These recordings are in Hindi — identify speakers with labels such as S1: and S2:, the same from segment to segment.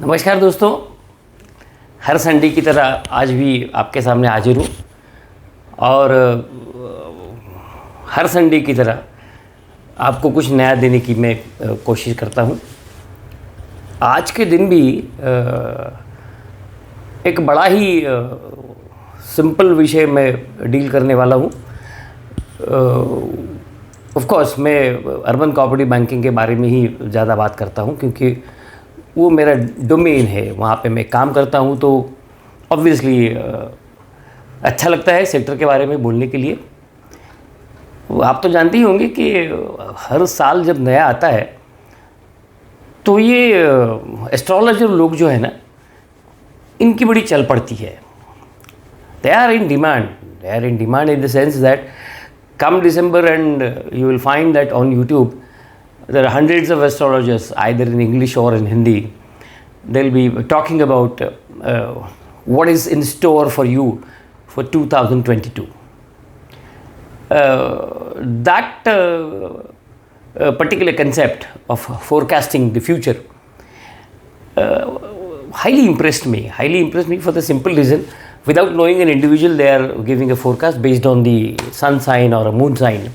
S1: नमस्कार दोस्तों, हर संडे की तरह आज भी आपके सामने हाजिर हूँ और हर संडे की तरह आपको कुछ नया देने की मैं कोशिश करता हूँ। आज के दिन भी एक बड़ा ही सिंपल विषय में डील करने वाला हूँ। ऑफ कोर्स मैं अर्बन कोऑपरेटिव बैंकिंग के बारे में ही ज़्यादा बात करता हूँ क्योंकि वो मेरा डोमेन है, वहाँ पे मैं काम करता हूँ, तो ऑब्वियसली अच्छा लगता है सेक्टर के बारे में बोलने के लिए। आप तो जानते ही होंगे कि हर साल जब नया आता है तो ये एस्ट्रोलॉजर लोग जो है ना, इनकी बड़ी चल पड़ती है। They are in demand in the sense that come December and you will find that on YouTube there are hundreds of astrologers, either in English or in Hindi. They'll be talking about what is in store for you for 2022. That particular concept of forecasting the future highly impressed me for the simple reason, without knowing an individual, they are giving a forecast based on the sun sign or a moon sign.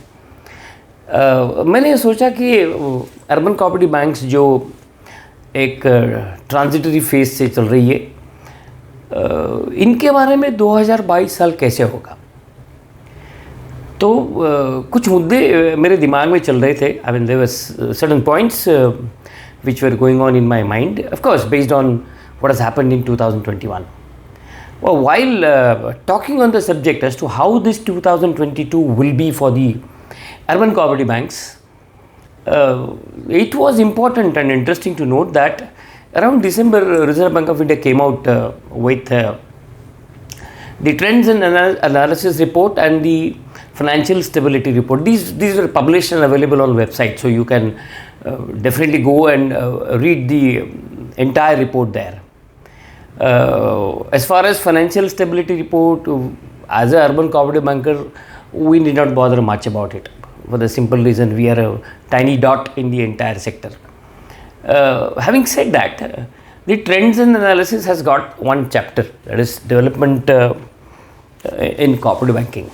S1: मैंने सोचा कि अर्बन कोऑपरेटिव बैंक्स जो एक ट्रांजिटरी फेज से चल रही है, इनके बारे में 2022 साल कैसे होगा। तो कुछ मुद्दे मेरे दिमाग में चल रहे थे। I mean there was certain points which were going on in my mind, of course based on what has happened in 2021. Well, while talking on the subject as to how this 2022 will be for the urban cooperative banks, it was important and interesting to note that around December, Reserve Bank of India came out with the trends and analysis report and the financial stability report. These were published and available on website, so you can definitely go and read the entire report there. As far as financial stability report, as a urban cooperative banker, we need not bother much about it, for the simple reason we are a tiny dot in the entire sector. Having said that, the trends and analysis has got one chapter, that is development in cooperative banking.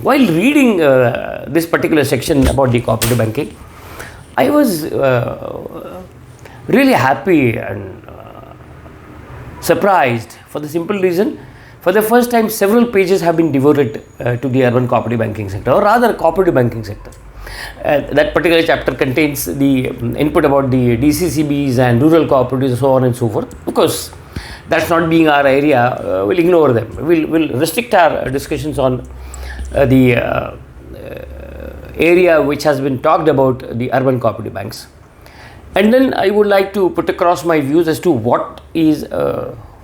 S1: While reading this particular section about the cooperative banking, I was really happy and surprised, for the simple reason, for the first time several pages have been devoted to the urban cooperative banking sector, or rather cooperative banking sector. That particular chapter contains the input about the DCCBs and rural cooperatives, so on and so forth. Of course, that's not being our area, we'll ignore them. We'll restrict our discussions on the area which has been talked about, the urban cooperative banks. And then I would like to put across my views as to what is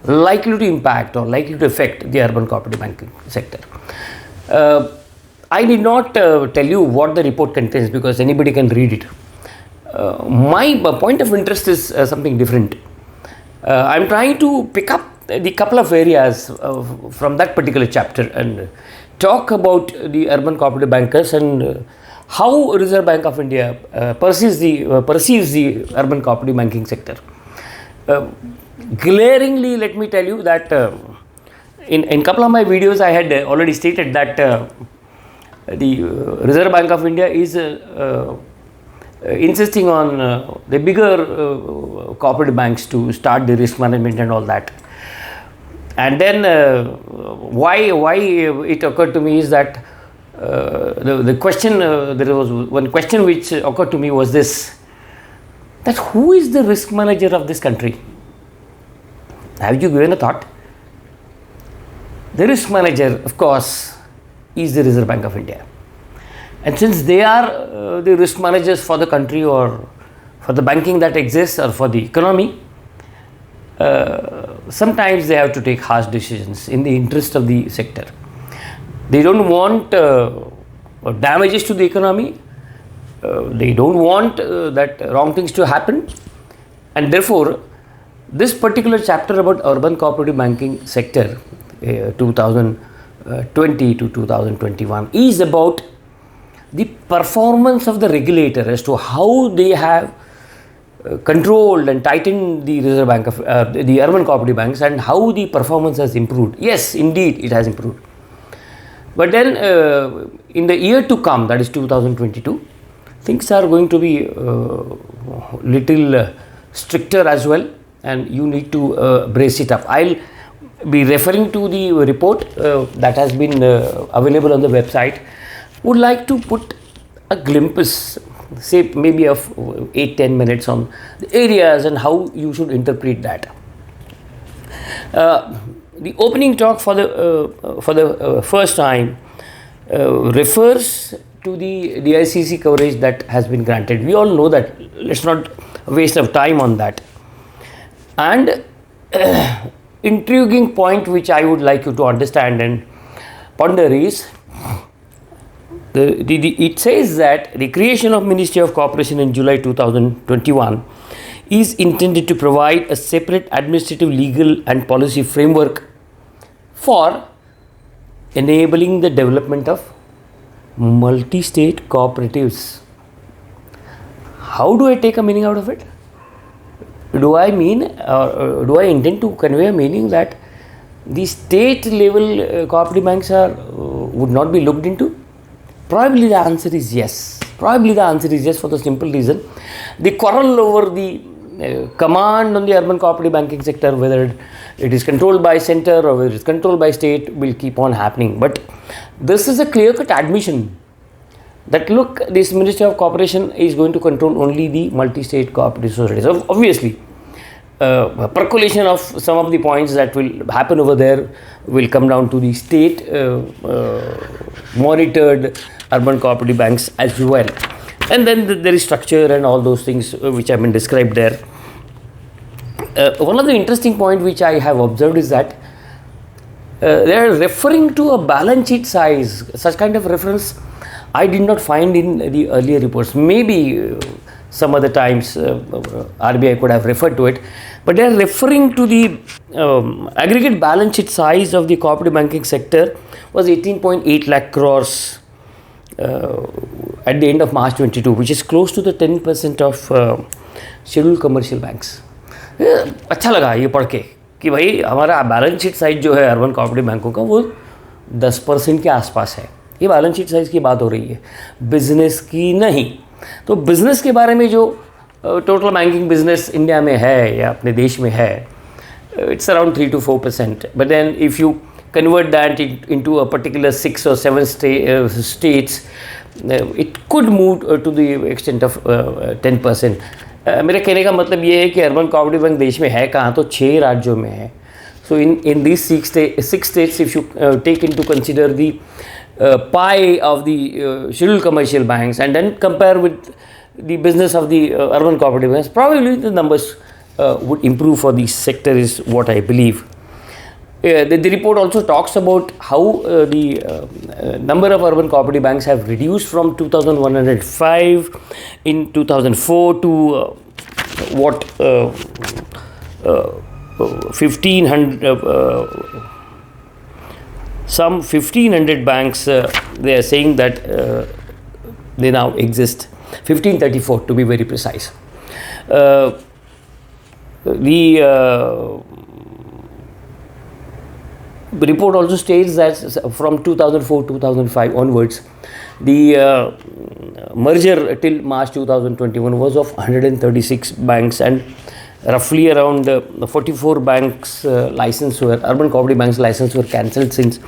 S1: likely to impact or likely to affect the urban cooperative banking sector. I need not tell you what the report contains because anybody can read it. My point of interest is something different. I'm trying to pick up the couple of areas from that particular chapter and talk about the urban cooperative bankers and how Reserve Bank of India perceives the urban cooperative banking sector. Glaringly, let me tell you that in couple of my videos I had already stated that the Reserve Bank of India is insisting on the bigger cooperative banks to start the risk management and all that. And then why it occurred to me is that the question, there was one question which occurred to me was this, that who is the risk manager of this country? Have you given a thought? The risk manager, of course, is the Reserve Bank of India. And since they are the risk managers for the country or for the banking that exists or for the economy, sometimes they have to take harsh decisions in the interest of the sector. They don't want damages to the economy. They don't want that wrong things to happen. And therefore, this particular chapter about urban cooperative banking sector 2020 to 2021 is about the performance of the regulator as to how they have controlled and tightened the Reserve Bank of the urban cooperative banks, and how the performance has improved. Yes, indeed, it has improved. But then in the year to come, that is 2022, things are going to be little stricter as well, and you need to brace it up. I'll be referring to the report that has been available on the website. Would like to put a glimpse, say maybe of 8-10 minutes on the areas and how you should interpret that. The opening talk for the first time refers to the DICC coverage that has been granted. We all know that. Let's not waste of time on that. And intriguing point which I would like you to understand and ponder is, it says that the creation of Ministry of Cooperation in July 2021 is intended to provide a separate administrative, legal and policy framework for enabling the development of multi-state cooperatives. How do I take a meaning out of it? Do I mean, do I intend to convey a meaning that the state level cooperative banks would not be looked into? Probably the answer is yes. Probably the answer is yes, for the simple reason the quarrel over the command on the urban cooperative banking sector, whether it is controlled by center or whether it is controlled by state, will keep on happening. But this is a clear-cut admission that look, this Ministry of Cooperation is going to control only the multi-state cooperative societies. So obviously, percolation of some of the points that will happen over there will come down to the state monitored urban cooperative banks as well. And then there is structure and all those things which have been described there. One of the interesting point which I have observed is that they are referring to a balance sheet size. Such kind of reference I did not find in the earlier reports. Maybe some other times RBI could have referred to it, but they are referring to the aggregate balance sheet size of the cooperative banking sector was 18.8 lakh crores at the end of March 22, which is close to the 10% of scheduled commercial banks. अच्छा लगा ये पढ़ के कि भाई हमारा बैलेंस शीट साइज जो है अर्बन कोऑपरेटिव बैंकों का वो 10% के आसपास है. ये बैलेंस शीट साइज की बात हो रही है, बिजनेस की नहीं. तो बिजनेस के बारे में जो टोटल बैंकिंग बिजनेस इंडिया में है या अपने देश में है, it's around 3 to 4%. But then if you convert that into a particular 6 or 7 states, it could move to the extent of 10%. मेरे कहने का मतलब ये है कि अर्बन कोऑपरेटिव बैंक देश में है कहाँ, तो 6 राज्यों में है. So in these 6 states, if you take into consider the pie of the scheduled commercial banks and then compare with the business of the urban cooperative banks, probably the numbers would improve for the sector, is what I believe. The report also talks about how the number of urban cooperative banks have reduced from 2,105 in 2004 to what 1,500, some 1,500 banks. They are saying that they now exist, 1,534 to be very precise. The report also states that from 2004-2005 onwards, the merger till March 2021 was of 136 banks, and roughly around 44 banks license were, urban cooperative banks license were cancelled since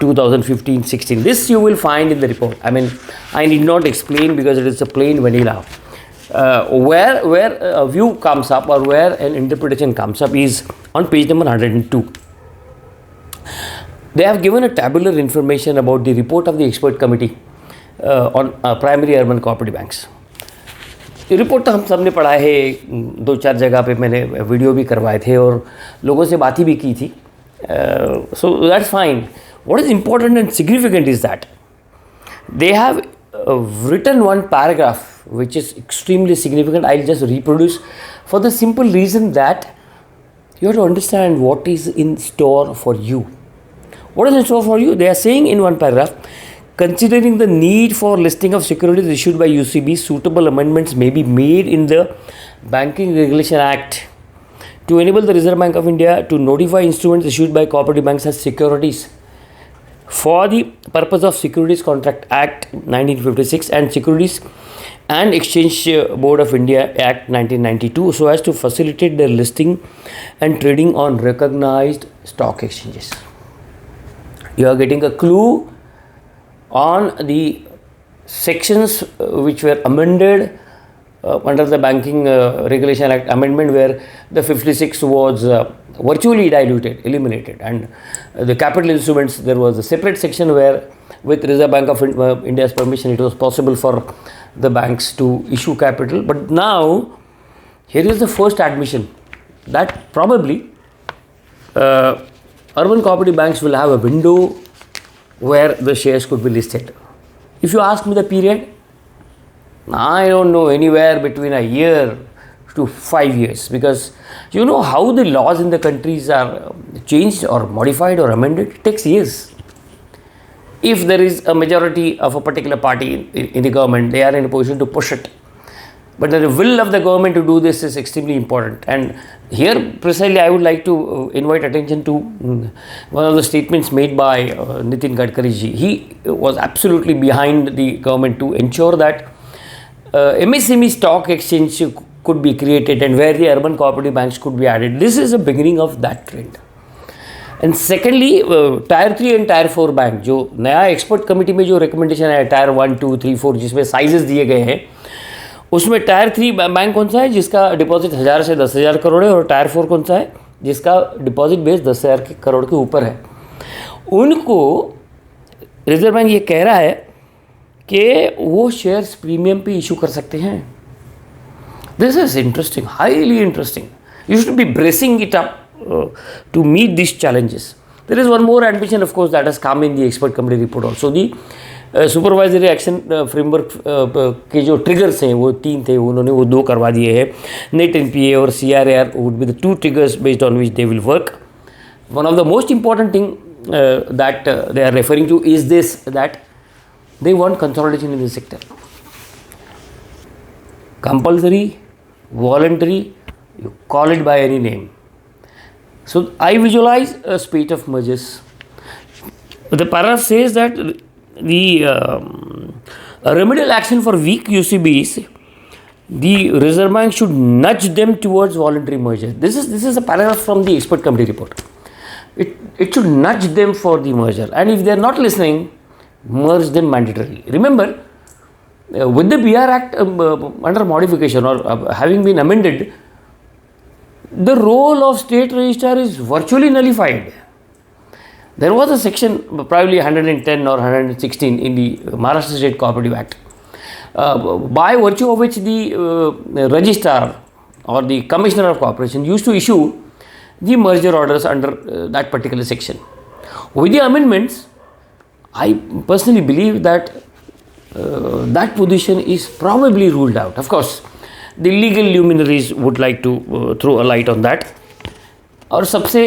S1: 2015-16. This you will find in the report. I mean, I need not explain because it is a plain vanilla. Where a view comes up or where an interpretation comes up is on page number 102. They have given a tabular information about the report of the expert committee on primary urban cooperative banks. ये रिपोर्ट तो हम सब ने पढ़ा है, 2-4 जगह पे मैंने वीडियो भी करवाए थे और लोगों से बात भी की थी. So that's fine. What is important and significant is that they have written one paragraph which is extremely significant. I'll just reproduce for the simple reason that you have to understand what is in store for you. What is in store for you? They are saying in one paragraph, Considering the need for listing of securities issued by UCB, suitable amendments may be made in the Banking Regulation Act to enable the Reserve Bank of India to notify instruments issued by cooperative banks as securities for the purpose of Securities Contract Act 1956 and Securities and Exchange Board of India Act 1992, so as to facilitate their listing and trading on recognized stock exchanges. You are getting a clue on the sections which were amended under the Banking Regulation Act amendment, where the 56 was virtually diluted, eliminated, and the capital instruments, there was a separate section where with Reserve Bank of India's permission it was possible for the banks to issue capital. But now here is the first admission that probably urban cooperative banks will have a window where the shares could be listed. If you ask me the period, I don't know, anywhere between a year to 5 years, because you know how the laws in the countries are changed or modified or amended. It takes years. If there is a majority of a particular party in the government, they are in a position to push it. But the will of the government to do this is extremely important. And here precisely I would like to invite attention to one of the statements made by Nitin Gadkari ji. He was absolutely behind the government to ensure that MSME stock exchange could be created and where the urban cooperative banks could be added. This is the beginning of that trend. And secondly, Tier 3 and Tier 4 bank जो नया एक्सपर्ट कमेटी में जो रिकमेंडेशन है Tier 1, 2, 3, 4 जिसमें साइजेस दिए गए हैं, उसमें Tier 3 बैंक कौन सा है जिसका डिपॉजिट 1000 से 10,000 करोड़ है, और Tier 4 कौन सा है जिसका डिपॉजिट बेस 10,000 करोड़ के ऊपर है. उनको रिजर्व बैंक ये कह रहा है कि वो शेयर्स प्रीमियम पे इशू कर सकते हैं. This is interesting, highly interesting. You should B bracing it up to meet these challenges. There is one more admission, of course, that has come in the expert committee report also. The supervisory action framework के जो triggers हैं वो 3 थे, उन्होंने वो 2 करवा दिए हैं. Net NPA और CRAR would be the 2 triggers based on which they will work. One of the most important thing that they are referring to is this, that they want consolidation in the sector. Compulsory, voluntary, you call it by any name. So I visualize a spate of mergers. The paragraph says that the remedial action for weak UCBs, the Reserve Bank should nudge them towards voluntary merger. This is a paragraph from the expert committee report. It should nudge them for the merger, and if they are not listening, merge them mandatorily. Remember, with the BR Act under modification or having been amended, the role of state registrar is virtually nullified. There was a section, probably 110 or 116 in the Maharashtra State Cooperative Act, by virtue of which the registrar or the commissioner of corporation used to issue the merger orders under that particular section. With the amendments, I personally believe that that position is probably ruled out. Of course, the legal luminaries would like to throw a light on that. और सबसे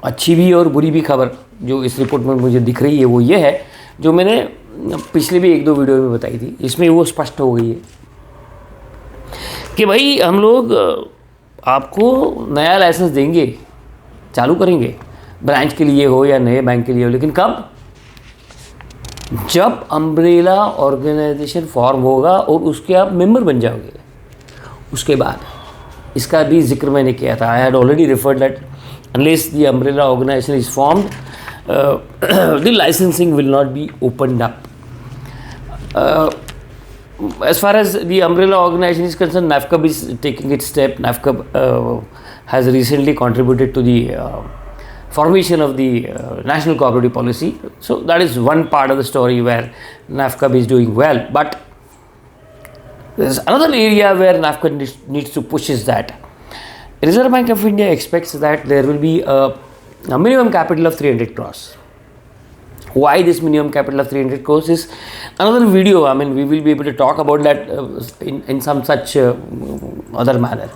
S1: अच्छी भी और बुरी भी खबर जो इस रिपोर्ट में मुझे दिख रही है वो ये है, जो मैंने पिछले भी 1-2 वीडियो में बताई थी. इसमें वो स्पष्ट हो गई है कि भाई हम लोग आपको नया लाइसेंस देंगे, चालू करेंगे, ब्रांच के लिए हो या नए बैंक के लिए हो, लेकिन कब? जब अम्ब्रेला ऑर्गेनाइजेशन फॉर्म होगा और उसके आप मेंबर बन जाओगे, उसके बाद. इसका भी जिक्र मैंने किया था. I had already referred that unless the umbrella organisation is formed, the licensing will not be opened up. as far as the umbrella organization is concerned, NAFCB is taking its step. NAFCB has recently contributed to the formation of the national cooperative policy. So that is one part of the story where NAFCB is doing well. But there is another area where NAFCB needs to push is that Reserve Bank of India expects that there will be a minimum capital of 300 crores. Why this minimum capital of 300 crores is another video. I mean, we will be able to talk about that in some such other manner.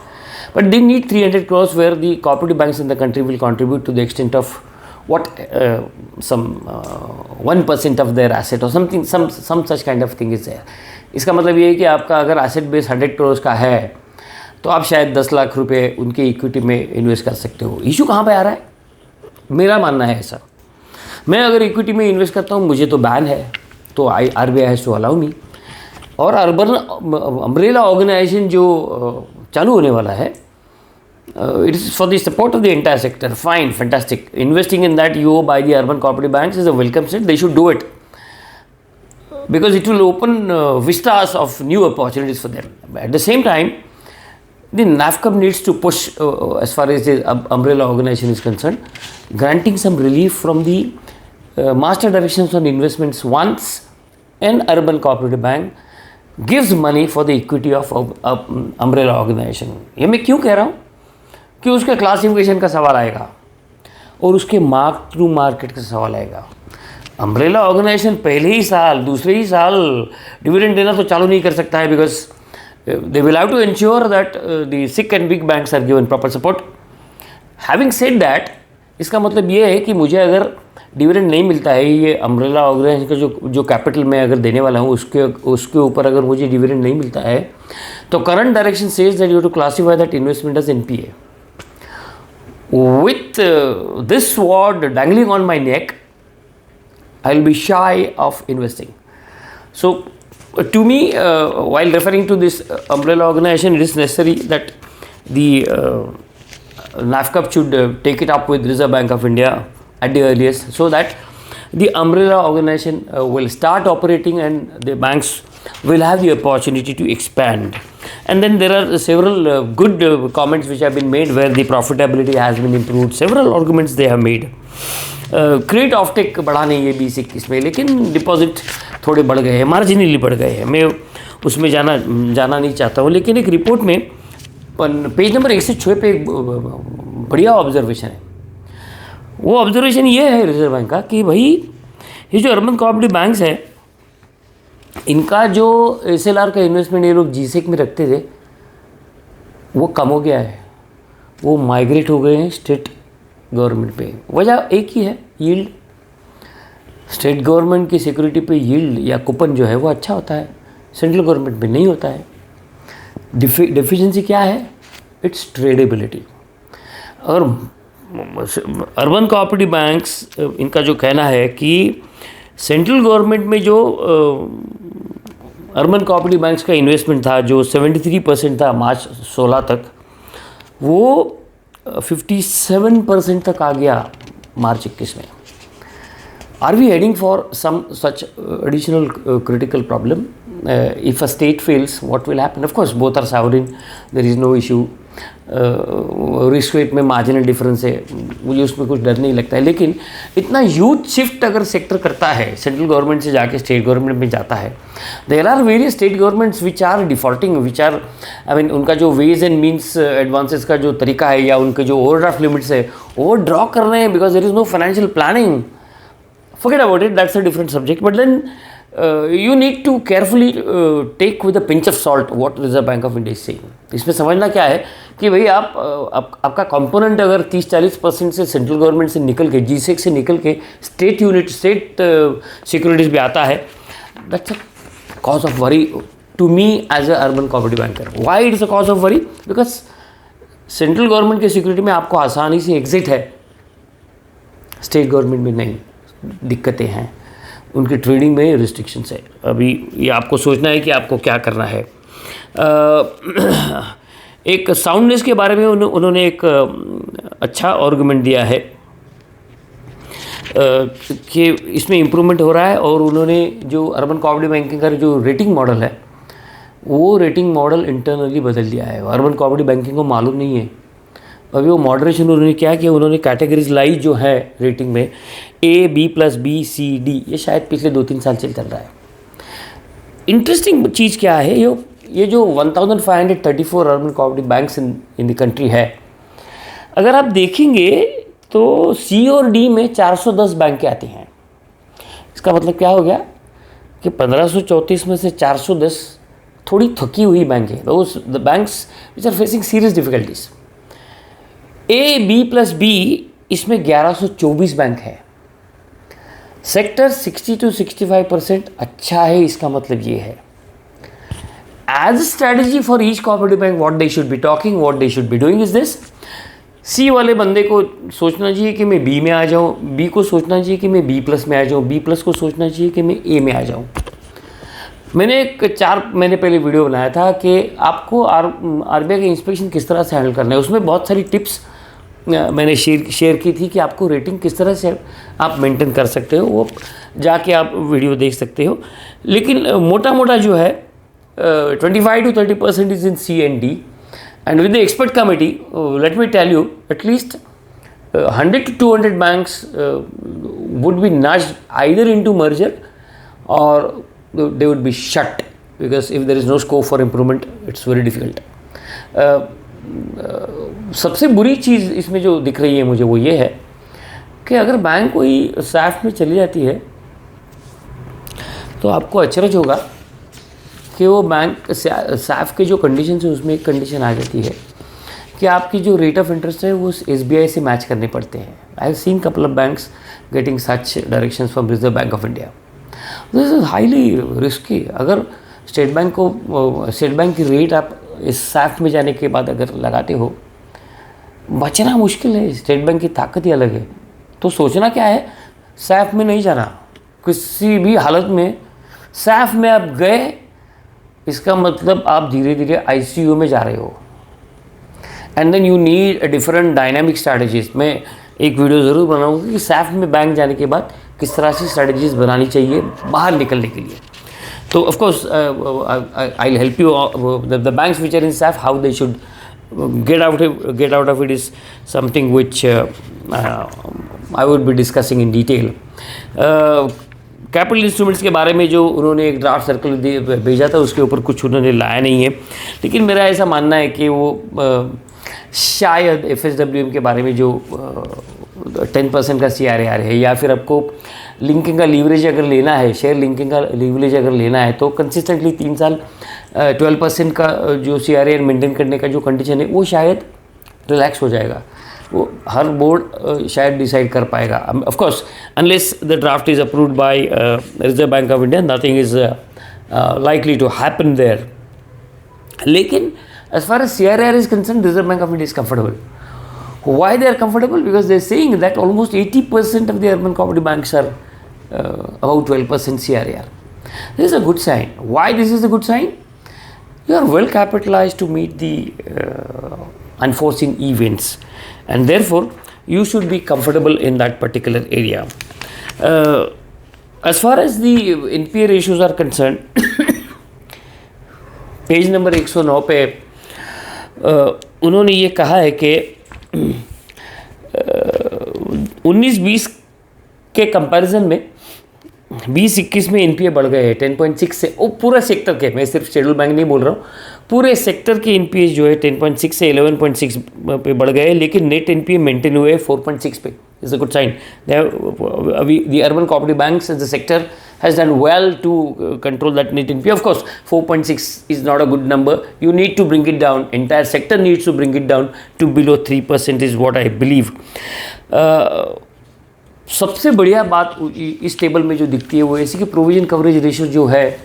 S1: But they need 300 crores where the cooperative banks in the country will contribute to the extent of what some 1% of there asset और something some such kind of thing is there. इसका मतलब ये है कि आपका अगर एसेट बेस 100 करोड़ का है तो आप शायद 10 लाख रुपए उनके इक्विटी में इन्वेस्ट कर सकते हो। इशू कहाँ पे आ रहा है? मेरा मानना है ऐसा, मैं अगर इक्विटी में इन्वेस्ट करता हूँ मुझे तो बैन है, तो RBI has to allow me. और अर्बन अम्ब्रेला ऑर्गेनाइजेशन जो चालू होने वाला है, it is for the support of the entire sector. Fine, fantastic. Investing in that UO by the urban cooperative banks is a welcome step. They should do it because it will open vistas of new opportunities for them. At the same time, the NAFCB needs to push as far as the umbrella organization is concerned, granting some relief from the master directions on investments once an urban cooperative bank gives money for the equity of umbrella organization. ये मैं क्यों कह रहा हूँ कि उसके क्लासिफिकेशन का सवाल आएगा और उसके मार्क टू मार्केट का सवाल आएगा। अम्ब्रेला ऑर्गेनाइजेशन पहले ही साल, दूसरे ही साल डिविडेंड देना तो चालू नहीं कर सकता है, because they will have to ensure that the sick and big banks are given proper support. Having said that, इसका मतलब ये है कि मुझे अगर डिविडेंड नहीं मिलता है, ये अम्ब्रेला ऑर्गेनाइजेशन का जो कैपिटल मैं अगर देने वाला हूँ उसके ऊपर अगर मुझे डिविडेंड नहीं मिलता है, तो current direction says that you to classify that investment as NPA। With this sword dangling on my neck, I'll be shy of investing. So, to me, while referring to this umbrella organization, it is necessary that the NAFCB should take it up with Reserve Bank of India at the earliest, so that the umbrella organization will start operating and the banks will have the opportunity to expand. And then there are several good comments which have been made where the profitability has been improved. Several arguments they have made. Credit offtake बढ़ाने ये 2021 में, लेकिन डिपॉजिट थोड़े बढ़ गए हैं, मार्जिनली बढ़ गए हैं। मैं उसमें जाना नहीं चाहता हूँ, लेकिन एक रिपोर्ट में पेज नंबर 106 पे एक बढ़िया ऑब्जर्वेशन है। वो ऑब्जर्वेशन ये है रिजर्व बैंक का कि भाई ये जो अर्बन कोऑपरेटिव बैंक्स हैं, इनका जो SLR का इन्वेस्टमेंट ये लोग GSEC में रखते थे वो कम हो गया है, वो माइग्रेट हो गए हैं स्टेट गवर्नमेंट पे। वजह एक ही है, यील्ड। स्टेट गवर्नमेंट की सिक्योरिटी पे यील्ड या कूपन जो है वो अच्छा होता है, सेंट्रल गवर्नमेंट में नहीं होता है। डिफिशिएंसी क्या है? इट्स ट्रेडेबिलिटी। और अर्बन कोऑपरेटिव बैंक्स, इनका जो कहना है कि सेंट्रल गवर्नमेंट में जो अर्बन कोऑपरेटिव बैंक्स का इन्वेस्टमेंट था जो 73% था मार्च 16 तक, वो 57% तक आ गया मार्च 21 में। Are we heading for some such additional critical problem? If a state fails what will happen? Of course both are sovereign, there is no issue. Risk rate में मार्जिनल डिफरेंस है, मुझे उसमें कुछ डर नहीं लगता है। लेकिन इतना ह्यूज शिफ्ट अगर सेक्टर करता है, सेंट्रल गवर्नमेंट से जाके स्टेट गवर्नमेंट में जाता है, there are various state governments which are defaulting, which are उनका जो वेज एंड मीन्स एडवांसेस का जो तरीका है या उनके जो ओवरड्राफ्ट लिमिट्स है वो ड्रॉ कर रहे हैं because there is no financial planning. Forget about it, that's a different subject. But then you need to carefully take with a pinch of salt what Reserve Bank of India is saying. इसमें समझना क्या है कि भाई आपका कंपोनेंट अगर 30-40% से सेंट्रल गवर्नमेंट से निकल के, GSEC से निकल के स्टेट यूनिट, स्टेट सिक्योरिटीज़ भी आता है, that's a cause of worry to me as a urban cooperative banker. Why it is a cause of worry? Because central government की सिक्योरिटी में आपको आसानी से एग्जिट है, स्टेट गवर्नमेंट में नहीं, दिक्कतें हैं, उनकी ट्रेडिंग में रिस्ट्रिक्शंस है। अभी ये आपको सोचना है कि आपको क्या करना है। एक साउंडनेस के बारे में उन्होंने एक अच्छा आर्गुमेंट दिया है कि इसमें इम्प्रूवमेंट हो रहा है, और उन्होंने जो अर्बन कोऑपरेटिव बैंकिंग का जो रेटिंग मॉडल है वो रेटिंग मॉडल इंटरनली बदल दिया है। अर्बन कोऑपरेटिव बैंकिंग को मालूम नहीं है। अभी वो मॉडरेशन उन्होंने क्या किया, उन्होंने कैटेगरीज लाई जो है रेटिंग में A, B+B, C, D, ये शायद पिछले 2-3 साल से चल रहा है। इंटरेस्टिंग चीज़ क्या है, ये जो 1534 urban cooperative banks in the country है, अगर आप देखेंगे तो C और D में 410 बैंकें आती हैं। इसका मतलब क्या हो गया कि 1534 में से 410 थोड़ी थकी हुई बैंक है, the banks which are facing serious difficulties. A, B+B इसमें 1124 बैंक है। सेक्टर 60 to 65% अच्छा है, इसका मतलब ये है as strategy for each cooperative bank what they should be talking, what they should be doing is this. C वाले बंदे को सोचना चाहिए कि मैं बी में आ जाऊँ, बी को सोचना चाहिए कि मैं बी प्लस में आ जाऊँ, बी प्लस को सोचना चाहिए कि मैं ए में आ जाऊँ। मैंने एक 4 महीने पहले वीडियो बनाया था कि आपको आरबीआई का इंस्पेक्शन किस तरह से हैंडल करना है। उसमें बहुत सारी टिप्स मैंने शेयर की थी कि आपको रेटिंग किस तरह से आप मेंटेन कर सकते हो, वो जाके आप वीडियो देख सकते हो। लेकिन मोटा मोटा जो है 25 to 30% is in C&D, and with the expert committee, let me tell you, at least 100 to 200 banks would be nudged either into merger or they would be shut, because if there is no scope for improvement, it's very difficult. सबसे बुरी चीज़ इसमें जो दिख रही है मुझे वो ये है कि अगर बैंक कोई सैफ में चली जाती है तो आपको अचरज होगा कि वो बैंक सैफ के जो कंडीशन है उसमें एक कंडीशन आ जाती है कि आपकी जो रेट ऑफ इंटरेस्ट है वो SBI से मैच करने पड़ते हैं। I have seen couple of banks getting such directions from reserve Bank of India. This is highly risky. अगर स्टेट बैंक की रेट आप इस सैफ में जाने के बाद अगर लगाते हो, बचना मुश्किल है। स्टेट बैंक की ताकत ही अलग है। तो सोचना क्या है, सैफ में नहीं जाना किसी भी हालत में। सैफ में आप गए, इसका मतलब आप धीरे धीरे ICU में जा रहे हो, and then you need a different dynamic strategies. मैं एक वीडियो ज़रूर बनाऊंगा कि सैफ में बैंक जाने के बाद किस तरह से स्ट्रैटेजीज बनानी चाहिए बाहर निकलने के लिए। तो of course I will help you the banks which are in SAF, how they should get out of it is something which I would be discussing in detail. Capital instruments के बारे में जो उन्होंने एक ड्राफ्ट सर्कल भेजा था उसके ऊपर कुछ उन्होंने लाया नहीं है, लेकिन मेरा ऐसा मानना है कि वो शायद FSWM के बारे में जो 10% का CRAR है, या फिर आपको लिंकिंग का लीवरेज अगर लेना है, शेयर लिंकिंग का लीवरेज अगर लेना है, तो कंसिस्टेंटली 3 साल 12% का जो CRAR मेंटेन करने का जो कंडीशन है वो शायद रिलैक्स हो जाएगा। वो हर बोर्ड शायद डिसाइड कर पाएगा। Of course unless the draft is approved by Reserve Bank of India, nothing is likely to happen there. लेकिन as far as CRAR is concerned, Reserve Bank of India is comfortable. Why they are comfortable? Because they are saying that almost 80% of the urban cooperative banks are about 12% CRAR. This is a good sign. Why this is a good sign? You are well capitalized to meet the unforeseen events, and therefore you should be comfortable in that particular area. As far as the NPA ratios are concerned, page number 109 पे उन्होंने ये कहा है कि 19-20 के कंपैरिजन में 20-21 में NPA बढ़ गए हैं 10.6 से। वो पूरा सेक्टर के, मैं सिर्फ शेड्यूल बैंक नहीं बोल रहा हूँ, पूरे सेक्टर के NPA जो है 10.6 से 11.6 पे बढ़ गए हैं, लेकिन नेट NPA मेंटेन हुए 4.6 पे। Is a good sign. The urban cooperative banks as a sector has done well to control that net NPA. Of course, 4.6 is not a good number. You need to bring it down. Entire sector needs to bring it down to below 3% is what I believe. सबसे बढ़िया बात इस टेबल में जो दिखती है वो ऐसी कि प्रोविजन कवरेज रेशियो जो है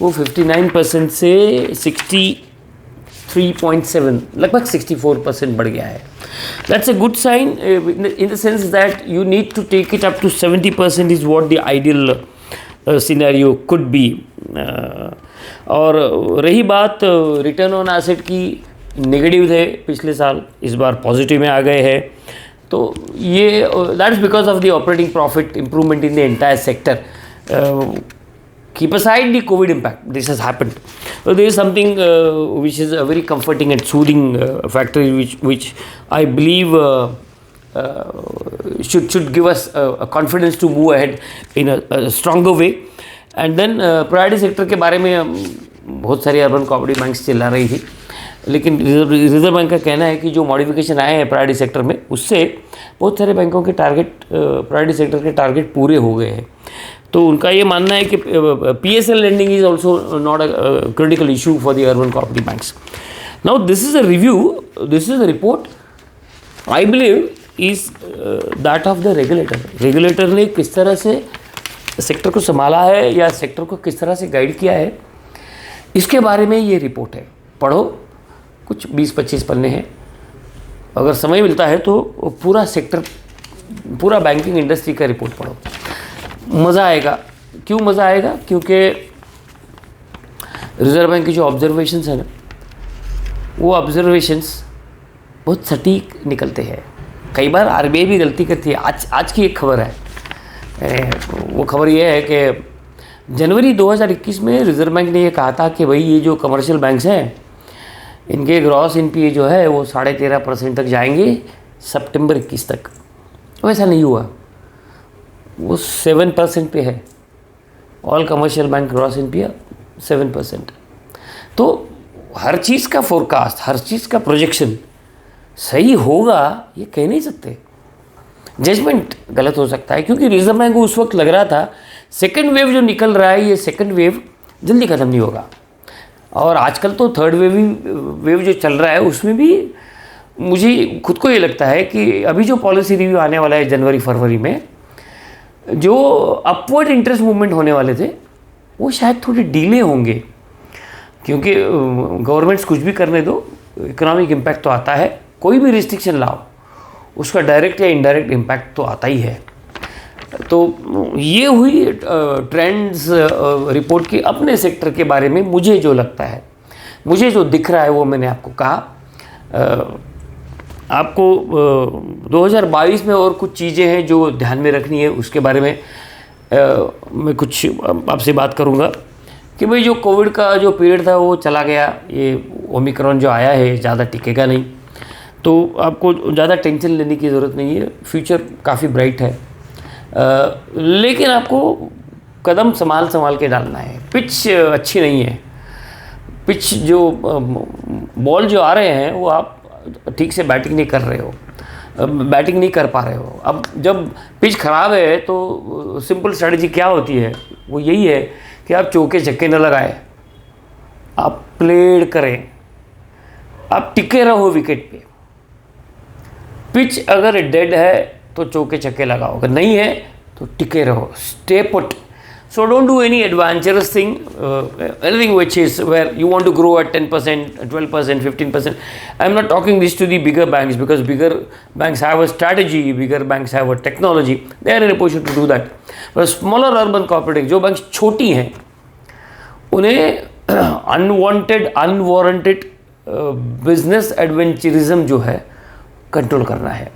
S1: वो 59% से 63.7 लगभग 64% बढ़ गया है। That's a good sign in the sense that you need to take it up to 70% is what the ideal scenario could be. और रही बात रिटर्न ऑन एसेट की, नेगेटिव थे पिछले साल, इस बार पॉजिटिव में आ गए हैं। तो ये that is because of the operating profit improvement in the entire sector. Keep aside the Covid impact, this has happened. There is something which is a very comforting and soothing factor which I believe should give us a confidence to move ahead in a stronger way. And then priority sector के बारे में बहुत सारी अर्बन कोऑपरेटिव बैंक्स चिल्ला रही थी, लेकिन रिजर्व बैंक का कहना है कि जो मॉडिफिकेशन आए हैं प्रायोरिटी सेक्टर में उससे बहुत सारे बैंकों के टारगेट, प्रायोरिटी सेक्टर के टारगेट पूरे हो गए हैं। तो उनका ये मानना है कि PSL lending is also not a critical issue for the urban cooperative banks. Now this is a review, this is a report I believe is that of the regulator. Regulator ने किस तरह से सेक्टर को संभाला है या सेक्टर को किस तरह से गाइड किया है, इसके बारे में ये रिपोर्ट है। पढ़ो, कुछ 20-25 पन्ने हैं। अगर समय मिलता है तो पूरा सेक्टर, पूरा बैंकिंग इंडस्ट्री का रिपोर्ट पढ़ो, मज़ा आएगा। क्यों मज़ा आएगा? क्योंकि रिजर्व बैंक की जो ऑब्जर्वेशंस है ना, वो ऑब्जर्वेशंस बहुत सटीक निकलते हैं। कई बार आरबीआई भी गलती करती है। आज की एक खबर है, वो खबर ये है कि जनवरी 2021 में रिजर्व बैंक ने ये कहा था कि भाई ये जो कमर्शियल बैंक्स हैं, इनके ग्रॉस एनपीए जो है वो 13.5% तक जाएंगे सितंबर 21 तक। वैसा नहीं हुआ, वो 7% पे है। All commercial bank gross NPA 7%। तो हर चीज़ का फोरकास्ट, हर चीज़ का प्रोजेक्शन सही होगा ये कह नहीं सकते। जजमेंट गलत हो सकता है, क्योंकि रिजर्व बैंक को उस वक्त लग रहा था सेकंड वेव जो निकल रहा है, ये सेकंड वेव जल्दी ख़त्म नहीं होगा। और आजकल तो थर्ड वेव जो चल रहा है उसमें भी मुझे खुद को ये लगता है कि अभी जो पॉलिसी रिव्यू आने वाला है जनवरी-फरवरी में, जो अपवर्ड इंटरेस्ट मूवमेंट होने वाले थे वो शायद थोड़े डिले होंगे, क्योंकि गवर्नमेंट्स कुछ भी करने दो, इकोनॉमिक इम्पैक्ट तो आता है। कोई भी रिस्ट्रिक्शन लाओ, उसका डायरेक्ट या इनडायरेक्ट इम्पैक्ट तो आता ही है। तो ये हुई ट्रेंड्स रिपोर्ट की अपने सेक्टर के बारे में। मुझे जो लगता है, मुझे जो दिख रहा है वो मैंने आपको कहा। आपको 2022 में और कुछ चीज़ें हैं जो ध्यान में रखनी है, उसके बारे में मैं कुछ आपसे बात करूँगा कि भाई जो कोविड का जो पीरियड था वो चला गया, ये ओमिक्रॉन जो आया है ज़्यादा टिकेगा नहीं, तो आपको ज़्यादा टेंशन लेने की ज़रूरत नहीं है। फ्यूचर काफ़ी ब्राइट है, लेकिन आपको कदम संभाल के डालना है। पिच अच्छी नहीं है, पिच जो बॉल जो आ रहे हैं वो आप ठीक से बैटिंग नहीं कर रहे हो, बैटिंग नहीं कर पा रहे हो। अब जब पिच ख़राब है तो सिंपल स्ट्रैटेजी क्या होती है, वो यही है कि आप चौके छक्के न लगाए, आप प्लेड करें, आप टिके रहो विकेट पे। पिच अगर डेड है तो चौके छक्के लगाओ, अगर नहीं है तो टिके रहो, stay put. So don't do any adventurous thing, anything which is where you want to grow at 10%, 12%, 15%. I'm not talking this to the bigger banks, because bigger banks have a strategy, bigger banks have a technology. They are in a position to do that. But smaller urban cooperative, जो banks छोटी हैं, उन्हें unwanted, unwarranted business adventurism जो है कंट्रोल करना है।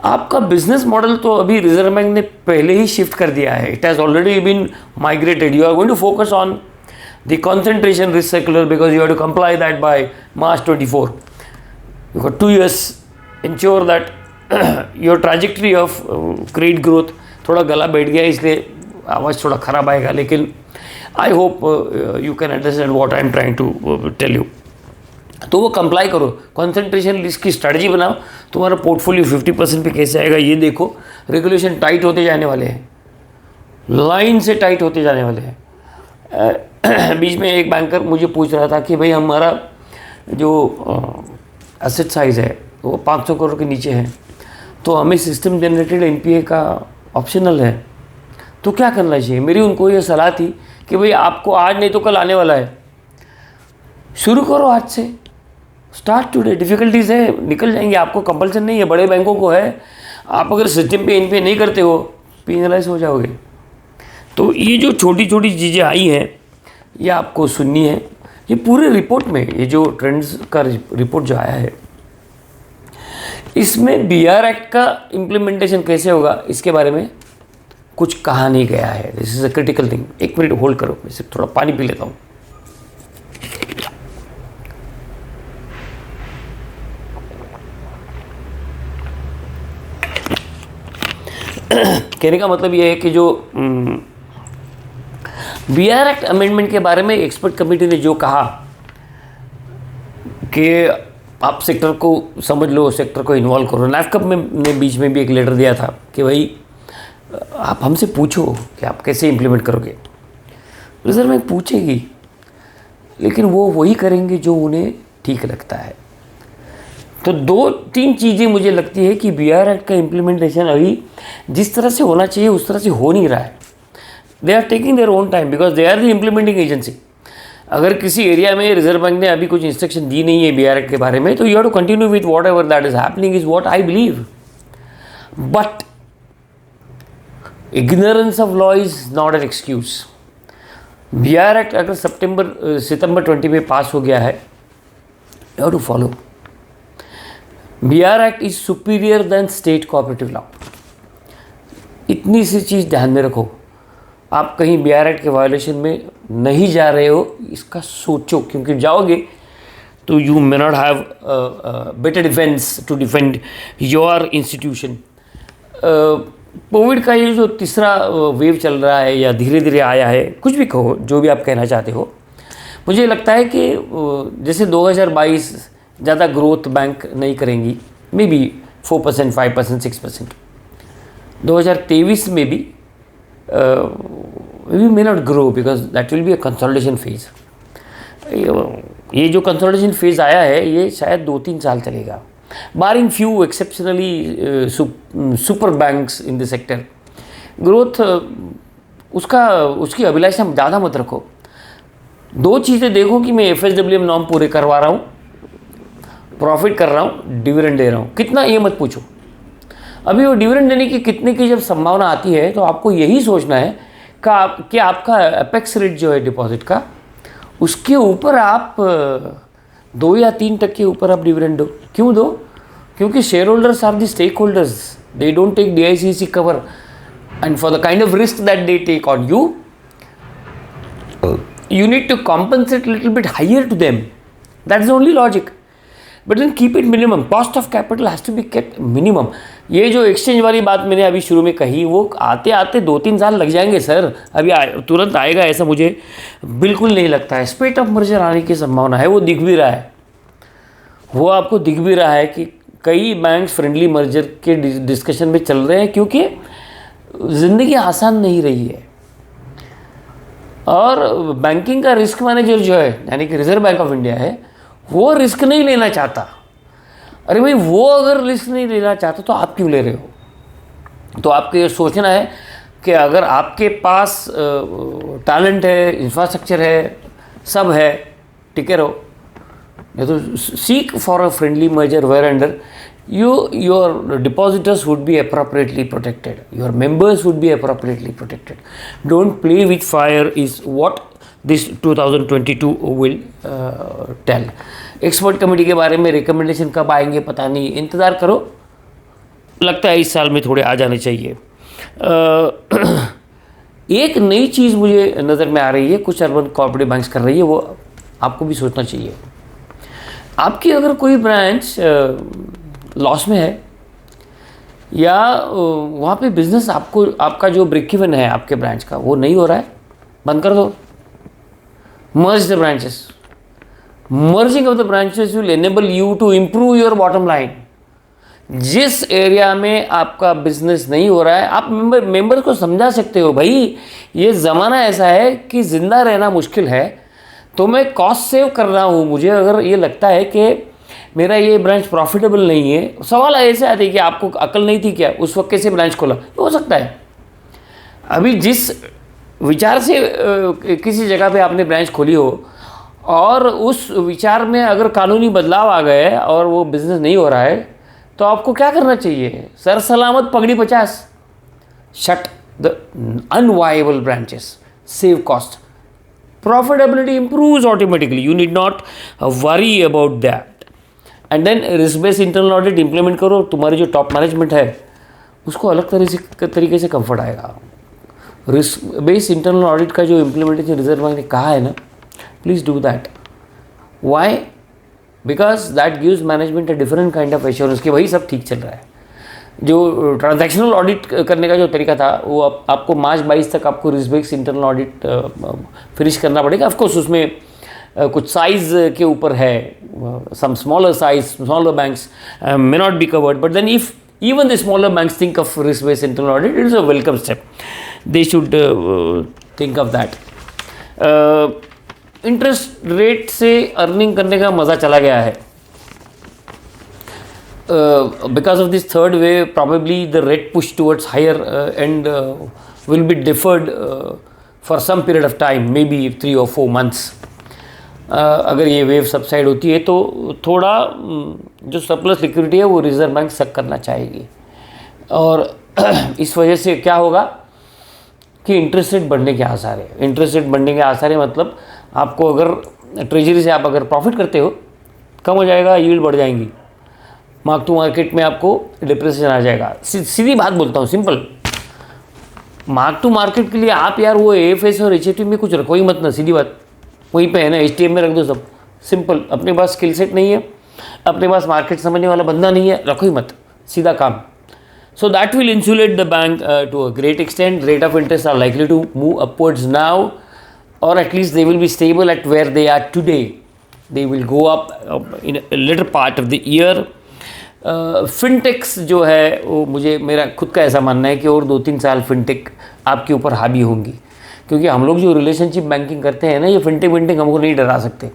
S1: आपका बिजनेस मॉडल तो अभी रिजर्व बैंक ने पहले ही शिफ्ट कर दिया है। It has already been migrated. You are going to focus on the concentration risk circular, because you have to comply that by March 24. You got 2 years. Ensure that your trajectory of credit growth, थोड़ा गला बैठ गया इसलिए आवाज़ थोड़ा ख़राब आएगा, लेकिन I hope you can understand what I am trying to tell you. तो वो कंप्लाई करो, कंसंट्रेशन लिस्ट की स्ट्रेटजी बनाओ। तुम्हारा पोर्टफोलियो 50% पे कैसे आएगा ये देखो। रेगुलेशन टाइट होते जाने वाले हैं, लाइन से टाइट होते जाने वाले हैं। बीच में एक बैंकर मुझे पूछ रहा था कि भाई हमारा जो एसेट साइज़ है वो 500 करोड़ के नीचे है, तो हमें सिस्टम जनरेटेड एनपीए का ऑप्शनल है, तो क्या करना चाहिए। मेरी उनको ये सलाह थी कि भाई आपको आज नहीं तो कल आने वाला है, शुरू करो आज से, स्टार्ट टुडे। डिफ़िकल्टीज़ है, निकल जाएंगे, आपको कंपल्सन नहीं है, बड़े बैंकों को है। आप अगर सिस्टम पे एनपीए नहीं करते हो पेनलाइज हो जाओगे। तो ये जो छोटी छोटी चीज़ें आई हैं ये आपको सुननी है। ये पूरे रिपोर्ट में, ये जो ट्रेंड्स का रिपोर्ट जो आया है, इसमें BR एक्ट का इम्प्लीमेंटेशन कैसे होगा इसके बारे में कुछ कहा नहीं गया है। This is a critical thing. एक मिनट होल्ड करो, मैं सिर्फ थोड़ा पानी पी लेता हूँ। कहने का मतलब ये है कि जो BR एक्ट अमेंडमेंट के बारे में एक्सपर्ट कमेटी ने जो कहा कि आप सेक्टर को समझ लो, सेक्टर को इन्वॉल्व करो। NAFCP ने बीच में भी एक लेटर दिया था कि भाई आप हमसे पूछो कि आप कैसे इम्प्लीमेंट करोगे। रिजर्व बैंक पूछेगी, लेकिन वो वही करेंगे जो उन्हें ठीक लगता है। तो 2-3 चीज़ें मुझे लगती है कि BR एक्ट का इम्प्लीमेंटेशन अभी जिस तरह से होना चाहिए उस तरह से हो नहीं रहा है। They are taking their own time because they are the implementing agency. अगर किसी एरिया में रिजर्व बैंक ने अभी कुछ इंस्ट्रक्शन दी नहीं है BR एक्ट के बारे में, तो you have to continue with whatever that is happening, is what I believe. But ignorance of law is not an excuse. BR act अगर सितंबर 20 में पास हो गया है, you have to follow. BR act is superior then state cooperative law. इतनी सी चीज़ ध्यान में रखो. आप कहीं BR एक्ट के वायोलेशन में नहीं जा रहे हो, इसका सोचो, क्योंकि जाओगे तो you may not have better defence to defend your institution. Covid का ये जो तीसरा वेव चल रहा है या धीरे धीरे आया है, कुछ भी कहो, जो भी आप कहना चाहते हो, मुझे लगता है कि जैसे 2022 ज़्यादा ग्रोथ बैंक नहीं करेंगी, मे बी 4%, 5%, 6%. 2023 में भी we may not grow because that will be a consolidation phase. ये जो कंसोलिडेशन फेज आया है, ये शायद 2-3 साल चलेगा, barring few exceptionally super banks in the sector. Growth उसकी अभिलाषा ज़्यादा मत रखो. 2 चीज़ें देखो कि मैं FSWM नॉर्म पूरे करवा रहा हूँ, प्रॉफिट कर रहा हूँ, डिविडेंड दे रहा हूँ, कितना ये मत पूछो. अभी वो डिविडेंड देने की कितने की जब संभावना आती है, तो आपको यही सोचना है कि आपका एपेक्स रेट जो है डिपॉजिट का, उसके ऊपर आप 2 या 3% के ऊपर आप डिविडेंड दो. क्यों दो? क्योंकि shareholders are the stakeholders. They don't take DICC cover, and for the kind of risk that they take on you, you need to compensate little bit higher to them. That's the only logic. But then keep it minimum. Cost of capital has to be kept minimum. ये जो एक्सचेंज वाली बात मैंने अभी शुरू में कही, वो आते आते 2-3 साल लग जाएंगे सर. अभी तुरंत आएगा ऐसा मुझे बिल्कुल नहीं लगता है. स्पेट ऑफ मर्जर आने की संभावना है, वो दिख भी रहा है. वो आपको दिख भी रहा है कि कई बैंक्स फ्रेंडली मर्जर के डिस्कशन में चल रहे हैं, क्योंकि ज़िंदगी आसान नहीं रही है. और बैंकिंग का रिस्क मैनेजर जो है, यानी कि रिजर्व बैंक ऑफ इंडिया है, वो रिस्क नहीं लेना चाहता. अरे भाई, वो अगर रिस्क नहीं लेना चाहता तो आप क्यों ले रहे हो? तो आपको ये सोचना है कि अगर आपके पास टैलेंट है, इंफ्रास्ट्रक्चर है, सब है, टिके रहो. नहीं तो seek for a friendly merger where under your depositors would be appropriately protected, your members would be appropriately protected. Don't play with fire is what this 2022 will tell. Expert committee के बारे में रिकमेंडेशन कब आएंगे पता नहीं, इंतज़ार करो. लगता है इस साल में थोड़े आ जाने चाहिए. एक नई चीज़ मुझे नज़र में आ रही है, कुछ अर्बन कॉर्पोरेटिव बैंक्स कर रही है, वो आपको भी सोचना चाहिए. आपकी अगर कोई ब्रांच लॉस में है, या वहाँ पे बिजनेस आपका जो ब्रेक इवन है आपके ब्रांच का, वो नहीं हो रहा है, बंद कर दो. Merge the branches. Merging of the branches will enable you to improve your bottom line. जिस एरिया में आपका बिजनेस नहीं हो रहा है, आप मेंबर को समझा सकते हो, भाई ये ज़माना ऐसा है कि ज़िंदा रहना मुश्किल है, तो मैं कॉस्ट सेव कर रहा हूँ. मुझे अगर ये लगता है कि मेरा ये ब्रांच प्रॉफिटेबल नहीं है, सवाल ऐसे आते हैं कि आपको अकल नहीं थी क्या, उस वक्त कैसे ब्रांच खोला? हो सकता है अभी जिस विचार से किसी जगह पे आपने ब्रांच खोली हो, और उस विचार में अगर कानूनी बदलाव आ गए और वो बिज़नेस नहीं हो रहा है, तो आपको क्या करना चाहिए? सर सलामत पगड़ी 50. Shut the unviable branches, save cost, profitability improves automatically. You need not worry about that. And then risk based internal audit implement करो. तुम्हारी जो टॉप मैनेजमेंट है उसको अलग तरीके से कंफर्ट आएगा. रिस्क बेस्ड इंटरनल ऑडिट का जो इम्प्लीमेंटेशन रिजर्व बैंक ने कहा है ना, please do that. Why? Because that gives management a different kind of assurance कि भाई सब ठीक चल रहा है. जो ट्रांजैक्शनल ऑडिट करने का जो तरीका था, वो आपको मार्च 22 तक आपको risk based internal audit finish करना पड़ेगा. ऑफकोर्स उसमें कुछ साइज के ऊपर है, some smaller size, smaller banks may not be covered, but then if even the smaller banks think of risk based internal audit, it is a welcome step. They should think of that. Interest rate से अर्निंग करने का मज़ा चला गया है. Because of this third wave, probably the rate push towards higher end will be deferred for some period of time, maybe 3 or 4 months। अगर ये वेव सबसाइड होती है तो थोड़ा जो सरप्लस लिक्विडिटी है वो रिजर्व बैंक सक करना चाहेगी, और इस वजह से क्या होगा कि इंटरेस्ट रेट बढ़ने के आसार है। इंटरेस्ट रेट बढ़ने के आसार है मतलब आपको अगर ट्रेजरी से आप अगर प्रॉफिट करते हो कम हो जाएगा, यील्ड बढ़ जाएंगी, मार्क टू मार्केट में आपको डिप्रेशन आ जाएगा। सीधी बात बोलता हूँ, सिंपल। मार्क टू मार्केट के लिए आप यार वो एएफएस और एचएफटी में कुछ रखो ही मत ना, सीधी बात वहीं पे है ना, एचटीएम में रख दो सब, सिंपल। अपने पास स्किल सेट नहीं है, अपने पास मार्केट समझने वाला बंदा नहीं है, रखो ही मत, सीधा काम। So that will insulate the bank to a great extent. Rate of interest are likely to move upwards now, or at least they will be stable at where they are today. They will go up in a later part of the year. फिनटेक्स जो है वो मुझे, मेरा खुद का ऐसा मानना है कि और 2-3 साल फिनटेक आपके ऊपर हावी होंगी, क्योंकि हम लोग जो रिलेशनशिप बैंकिंग करते हैं ना, ये फिनटेक हमको नहीं डरा सकते।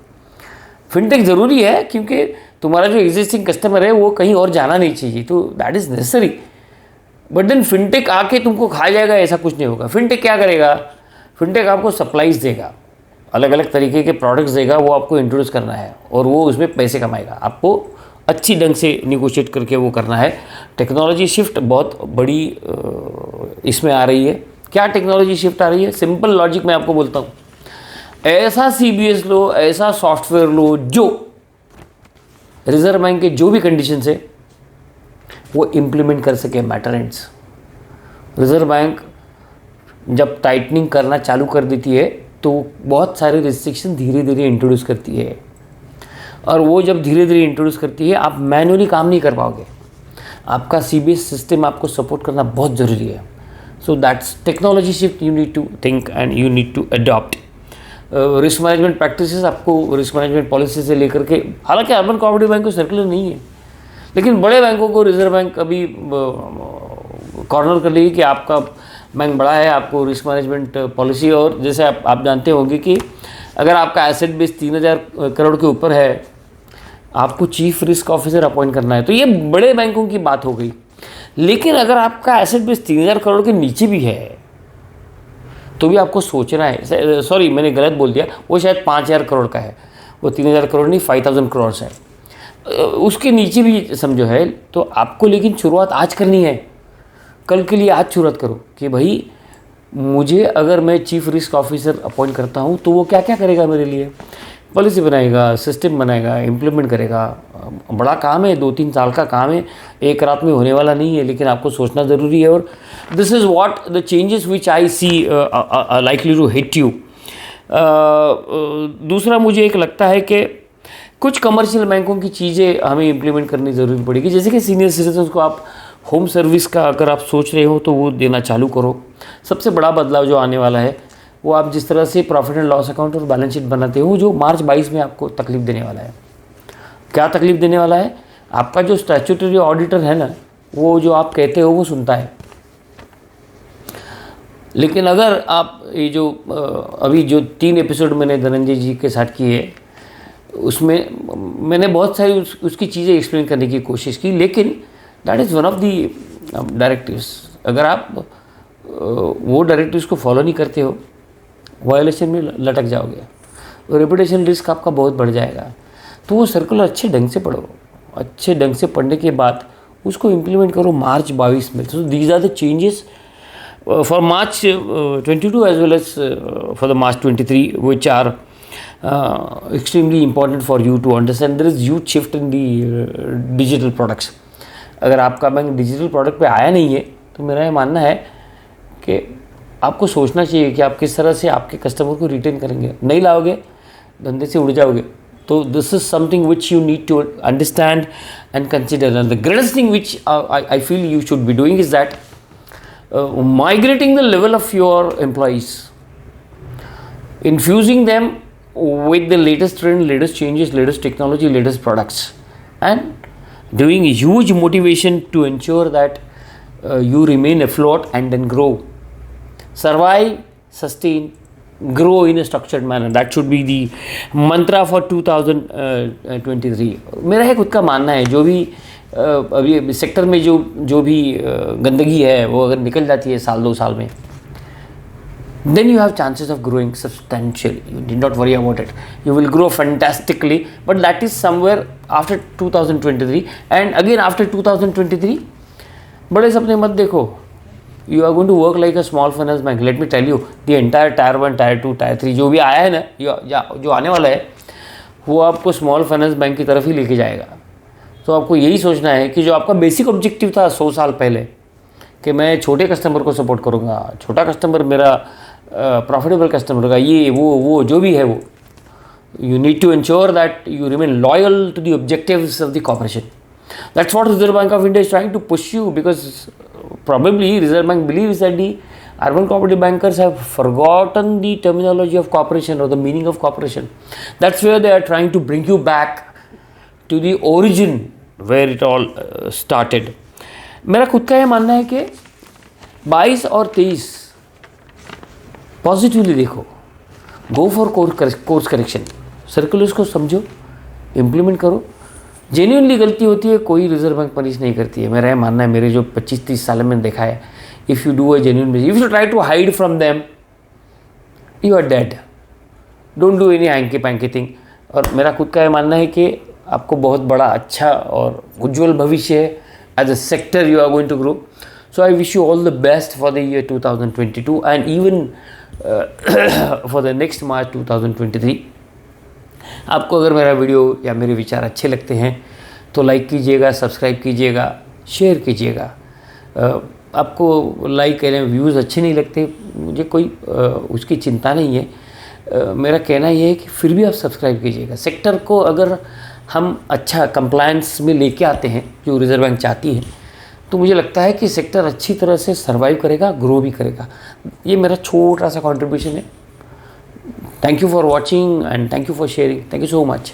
S1: फिनटेक ज़रूरी है क्योंकि तुम्हारा जो एग्जिस्टिंग कस्टमर है वो कहीं और जाना नहीं चाहिए, तो that is necessary. But then fintech आके तुमको खा जाएगा, ऐसा कुछ नहीं होगा। फिनटेक क्या करेगा? फिनटेक आपको सप्लाईज देगा, अलग अलग तरीके के प्रोडक्ट्स देगा, वो आपको इंट्रोड्यूस करना है और वो उसमें पैसे कमाएगा। आपको अच्छी ढंग से निगोशिएट करके वो करना है। टेक्नोलॉजी शिफ्ट बहुत बड़ी इसमें आ रही है। क्या टेक्नोलॉजी शिफ्ट आ रही है? सिंपल लॉजिक मैं आपको बोलता हूँ, ऐसा सीबीएस लो, ऐसा सॉफ्टवेयर लो जो रिजर्व बैंक के जो भी कंडीशन है वो इम्प्लीमेंट कर सके मैटरेंट्स। रिजर्व बैंक जब टाइटनिंग करना चालू कर देती है तो बहुत सारे रिस्ट्रिक्शन धीरे धीरे इंट्रोड्यूस करती है, और वो जब धीरे धीरे इंट्रोड्यूस करती है आप मैनुअली काम नहीं कर पाओगे। आपका सीबीएस सिस्टम आपको सपोर्ट करना बहुत ज़रूरी है। So that's technology shift you need to think and you need to adopt. Risk management practices आपको रिस्क मैनेजमेंट पॉलिसी से लेकर के, हालांकि अर्बन कोऑपरेटिव बैंक को सर्कुलर नहीं है, लेकिन बड़े बैंकों को रिजर्व बैंक अभी कॉर्नर कर लेगी कि आपका बैंक बड़ा है, आपको रिस्क मैनेजमेंट पॉलिसी। और जैसे आप जानते होंगे कि अगर आपका एसेट बेस 3000 करोड़ के ऊपर है, आपको चीफ रिस्क ऑफिसर अपॉइंट करना है, तो ये बड़े बैंकों की बात हो गई। लेकिन अगर आपका एसेट बेस 3000 करोड़ के नीचे भी है तो भी आपको सोचना है, सॉरी मैंने गलत बोल दिया, वो शायद 5000 करोड़ का है, वो 3000 करोड़ नहीं 5000 करोड़ है, उसके नीचे भी समझो है, तो आपको लेकिन शुरुआत आज करनी है। कल के लिए आज शुरुआत करो कि भाई मुझे अगर मैं चीफ रिस्क ऑफिसर अपॉइंट करता हूँ तो वो क्या क्या करेगा मेरे लिए, पॉलिसी बनाएगा, सिस्टम बनाएगा, इम्प्लीमेंट करेगा। बड़ा काम है, 2-3 साल का काम है, एक रात में होने वाला नहीं है, लेकिन आपको सोचना ज़रूरी है। और this is what the changes which I see likely to hit you. दूसरा मुझे एक लगता है कि कुछ कमर्शियल बैंकों की चीज़ें हमें इम्प्लीमेंट करनी ज़रूरी पड़ेगी, जैसे कि सीनियर सिटीजन्स को आप होम सर्विस का अगर आप सोच रहे हो तो वो देना चालू करो। सबसे बड़ा बदलाव जो आने वाला है वो आप जिस तरह से प्रॉफिट एंड लॉस अकाउंट और बैलेंस शीट बनाते हो, जो मार्च 22 में आपको तकलीफ देने वाला है। क्या तकलीफ देने वाला है? आपका जो स्टैट्यूटरी ऑडिटर है ना, वो जो आप कहते हो वो सुनता है, लेकिन अगर आप ये जो अभी जो 3 एपिसोड मैंने धनंजय जी के साथ किए, उसमें मैंने बहुत सारी उसकी चीज़ें एक्सप्लेन करने की कोशिश की, लेकिन that is one of the directives. अगर आप वो डायरेक्टिव्स को फॉलो नहीं करते हो, वायलेशन में लटक जाओगे, रेपुटेशन रिस्क आपका बहुत बढ़ जाएगा। तो वो सर्कुलर अच्छे ढंग से पढ़ो, अच्छे ढंग से पढ़ने के बाद उसको इम्प्लीमेंट करो मार्च 22 में। तो these are the changes for March 22 as well as for the March 23 which are extremely important for you to understand. There is huge shift in the digital products. अगर आपका बैंक डिजिटल प्रोडक्ट पे आया नहीं है तो मेरा ये मानना है कि आपको सोचना चाहिए कि आप किस तरह से आपके कस्टमर को रिटेन करेंगे। नहीं लाओगे, धंधे से उड़ जाओगे। तो this is something which you need to understand and consider. And the greatest thing which I feel you should be doing is that migrating the level of your employees, infusing them with the latest trend, latest changes, latest technology, latest products, and doing a huge motivation to ensure that you remain afloat and then grow, survive, sustain, grow in a structured manner. That should be the mantra for 2023. मेरा है खुद का मानना है, जो भी अभी सेक्टर में जो भी गंदगी है वो अगर निकल जाती है साल 2 साल में, then you have chances of growing substantially. You need not worry about it. You will grow fantastically, but that is somewhere after 2023. And again after 2023, बड़े सपने मत देखो. You are going to work like a small finance bank. Let me tell you, the entire tier 1, tier 2, tier 3 जो भी आया है ना, जो आने वाला है, वो आपको स्मॉल फाइनेंस बैंक की तरफ ही लेके जाएगा. तो आपको यही सोचना है कि जो आपका बेसिक ऑब्जेक्टिव था 100 साल पहले कि मैं छोटे कस्टमर को सपोर्ट करूँगा, छोटा कस्टमर मेरा प्रॉफिटेबल कस्टमर होगा, ये वो जो भी है वो, you need to ensure that you remain loyal to the objectives of the corporation. That's what Reserve Bank of India is trying to push you, because probably Reserve Bank believes that the urban cooperative bankers have forgotten the terminology of corporation or the meaning of corporation. That's where they are trying to bring you back to the origin where it all started. मेरा खुद का ये मानना है कि 22 और 23 पॉजिटिवली देखो, go for course correction, circulars को समझो, इम्प्लीमेंट करो. जेन्युइनली गलती होती है, कोई रिजर्व बैंक पनिश नहीं करती है. मेरा ये मानना है, मेरे जो 25-30 साल में देखा है, if you do a genuine business, if you try to hide from them, you are dead. Don't do any hanky panky thing. और मेरा खुद का ये मानना है कि आपको बहुत बड़ा अच्छा और उज्ज्वल भविष्य है. As a sector you are going to grow. So I wish you all the best for the year 2022 and even for the next March 2023. आपको अगर मेरा वीडियो या मेरे विचार अच्छे लगते हैं तो लाइक कीजिएगा, सब्सक्राइब कीजिएगा, शेयर कीजिएगा. आपको लाइक करें, व्यूज़ अच्छे नहीं लगते, मुझे कोई उसकी चिंता नहीं है. मेरा कहना ये है कि फिर भी आप सब्सक्राइब कीजिएगा. सेक्टर को अगर हम अच्छा कंप्लायंस में लेके आते हैं जो रिज़र्व बैंक चाहती है, तो मुझे लगता है कि सेक्टर अच्छी तरह से सर्वाइव करेगा, ग्रो भी करेगा. ये मेरा छोटा सा कंट्रीब्यूशन है. Thank you for watching and thank you for sharing. Thank you so much.